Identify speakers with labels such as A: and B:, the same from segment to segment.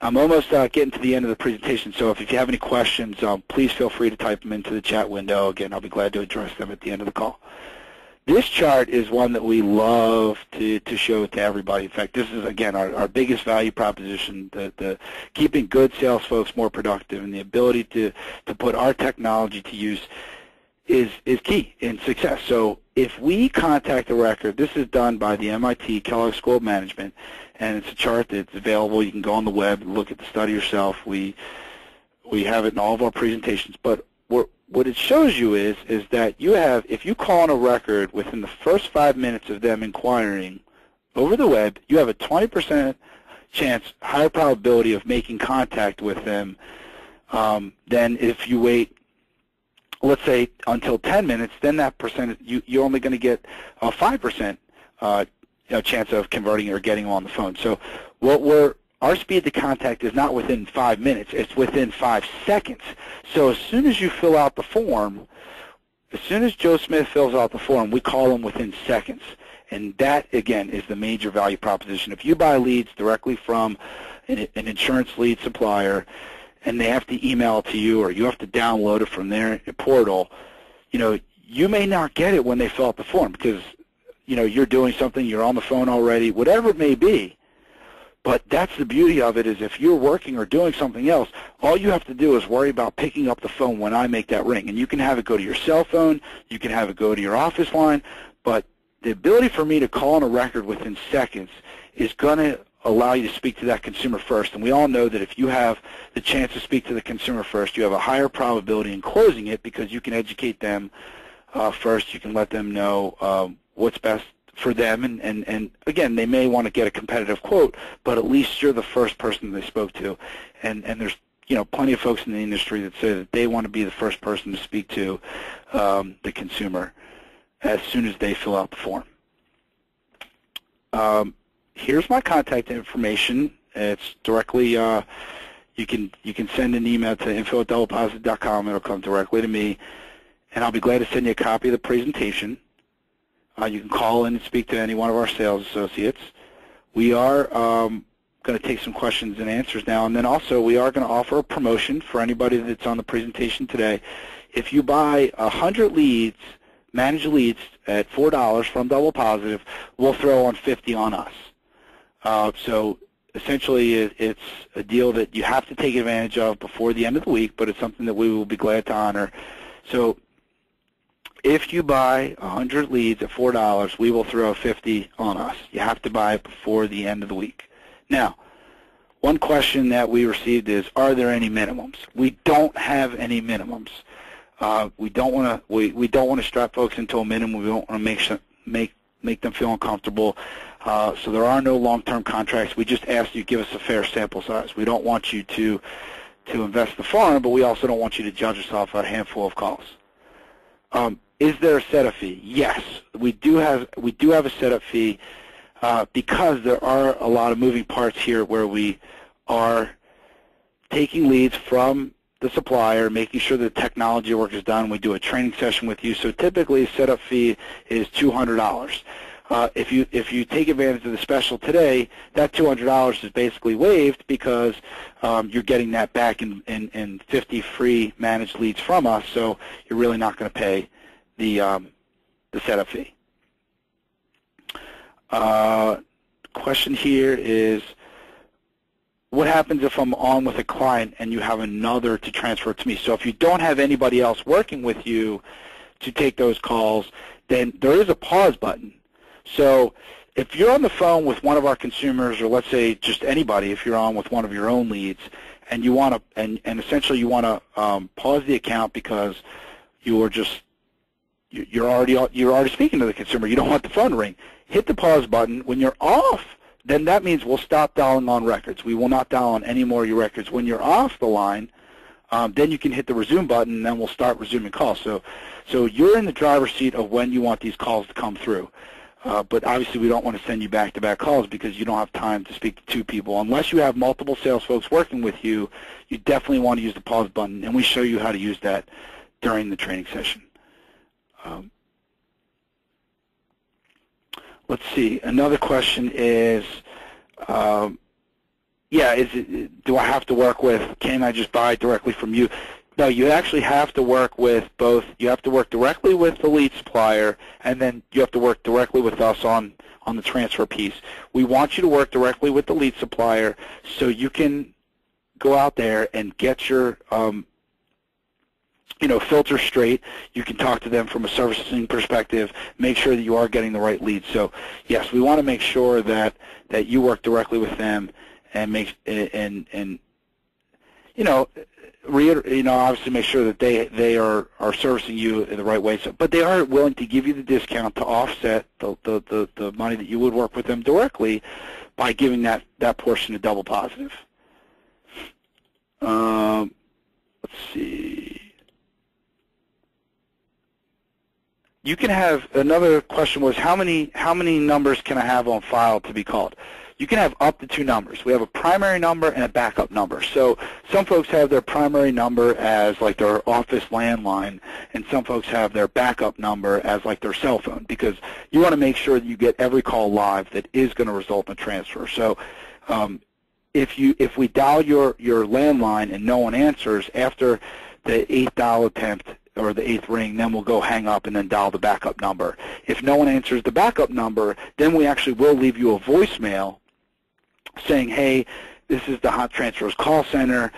A: I'm almost getting to the end of the presentation, so if you have any questions, please feel free to type them into the chat window. Again, I'll be glad to address them at the end of the call. This chart is one that we love to show to everybody. In fact, this is, again, our biggest value proposition, the keeping good sales folks more productive, and the ability to put our technology to use is key in success. So if we contact a record, this is done by the MIT Kellogg School of Management, and it's a chart that's available. You can go on the web and look at the study yourself. We have it in all of our presentations. But what it shows you is that you have, if you call on a record within the first 5 minutes of them inquiring over the web, you have a 20% chance, higher probability of making contact with them than if you wait, let's say, until 10 minutes. Then that percentage, you're only going to get a 5% chance of converting or getting them on the phone. So our speed to contact is not within 5 minutes, it's within 5 seconds. So as soon as you fill out the form, as soon as Joe Smith fills out the form, we call them within seconds. And that, again, is the major value proposition. If you buy leads directly from an insurance lead supplier and they have to email it to you or you have to download it from their portal, you may not get it when they fill out the form because you're doing something, you're on the phone already, whatever it may be. But that's the beauty of it, is if you're working or doing something else, all you have to do is worry about picking up the phone when I make that ring. And you can have it go to your cell phone, you can have it go to your office line, but the ability for me to call on a record within seconds is going to allow you to speak to that consumer first. And we all know that if you have the chance to speak to the consumer first, you have a higher probability in closing it because you can educate them first. You can let them know what's best for them, and again, they may want to get a competitive quote, but at least you're the first person they spoke to, and there's plenty of folks in the industry that say that they want to be the first person to speak to the consumer as soon as they fill out the form. Here's my contact information. It's directly you can send an email to info@doublepositive.com. It'll come directly to me, and I'll be glad to send you a copy of the presentation. You can call in and speak to any one of our sales associates. We are going to take some questions and answers now, and then also we are going to offer a promotion for anybody that's on the presentation today. If you buy 100 leads, managed leads at $4 from DoublePositive, we'll throw on 50 on us. So essentially it's a deal that you have to take advantage of before the end of the week, but it's something that we will be glad to honor. So if you buy 100 leads at $4, we will throw 50 on us. You have to buy it before the end of the week. Now, one question that we received is, are there any minimums? We don't have any minimums. We don't want to strap folks into a minimum. We don't want to make them feel uncomfortable. So there are no long-term contracts. We just ask you give us a fair sample size. We don't want you to invest the farm, but we also don't want you to judge us off a handful of calls. Is there a setup fee? Yes, we do have a setup fee because there are a lot of moving parts here where we are taking leads from the supplier, making sure the technology work is done. We do a training session with you. So typically a setup fee is $200. If you take advantage of the special today, that $200 is basically waived because you're getting that back in 50 free managed leads from us. So you're really not going to pay the setup fee. Question here is, what happens if I'm on with a client and you have another to transfer to me? So if you don't have anybody else working with you to take those calls, then there is a pause button. So if you're on the phone with one of our consumers, or let's say just anybody, if you're on with one of your own leads, and you want to, and essentially you want to pause the account because you're already speaking to the consumer. You don't want the phone to ring. Hit the pause button. When you're off, then that means we'll stop dialing on records. We will not dial on any more of your records. When you're off the line, then you can hit the resume button, and then we'll start resuming calls. So you're in the driver's seat of when you want these calls to come through. But obviously we don't want to send you back-to-back calls because you don't have time to speak to two people. Unless you have multiple sales folks working with you, you definitely want to use the pause button, and we show you how to use that during the training session. Let's see. Another question is, yeah, do I have to work with, can I just buy directly from you? No, you actually have to work with both. You have to work directly with the lead supplier, and then you have to work directly with us on the transfer piece. We want you to work directly with the lead supplier so you can go out there and get your filter straight. You can talk to them from a servicing perspective, make sure that you are getting the right leads. So yes, we want to make sure that you work directly with them and obviously make sure that they are servicing you in the right way. So, but they are willing to give you the discount to offset the money that you would work with them directly by giving that portion to Double Positive. Let's see. You can have, another question was, how many numbers can I have on file to be called? You can have up to 2 numbers. We have a primary number and a backup number. So some folks have their primary number as like their office landline, and some folks have their backup number as like their cell phone, because you want to make sure that you get every call live that is going to result in a transfer. So if we dial your landline and no one answers after the 8th dial attempt or the 8th ring, then we'll go hang up and then dial the backup number. If no one answers the backup number, then we actually will leave you a voicemail saying, hey, this is the Hot Transfers call center.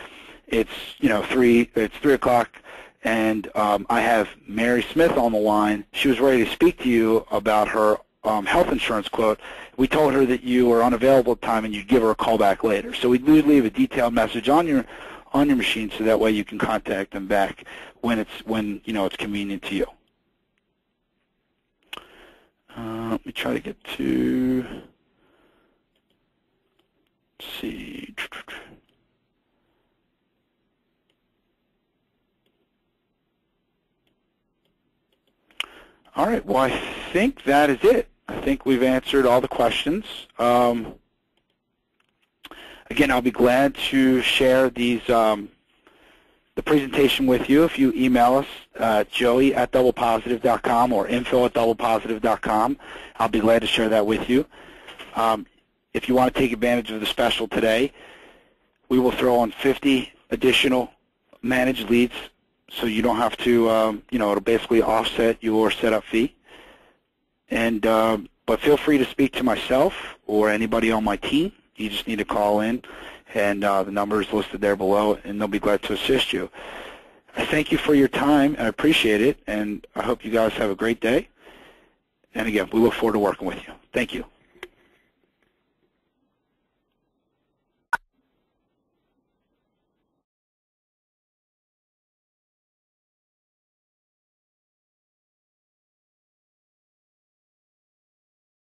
A: It's 3 o'clock, and I have Mary Smith on the line. She was ready to speak to you about her health insurance quote. We told her that you were unavailable at the time and you'd give her a call back later. So we leave a detailed message on your machine, so that way you can contact them back when it's convenient to you. Let me try to get to, let's see. All right, well, I think that is it. I think we've answered all the questions. Again, I'll be glad to share these the presentation with you if you email us, joey@doublepositive.com or info@doublepositive.com. I'll be glad to share that with you. If you want to take advantage of the special today, we will throw on 50 additional managed leads, so you don't have to, it'll basically offset your setup fee. And but feel free to speak to myself or anybody on my team. You just need to call in, and the number is listed there below, and they'll be glad to assist you. I thank you for your time. I appreciate it, and I hope you guys have a great day. And again, we look forward to working with you. Thank you.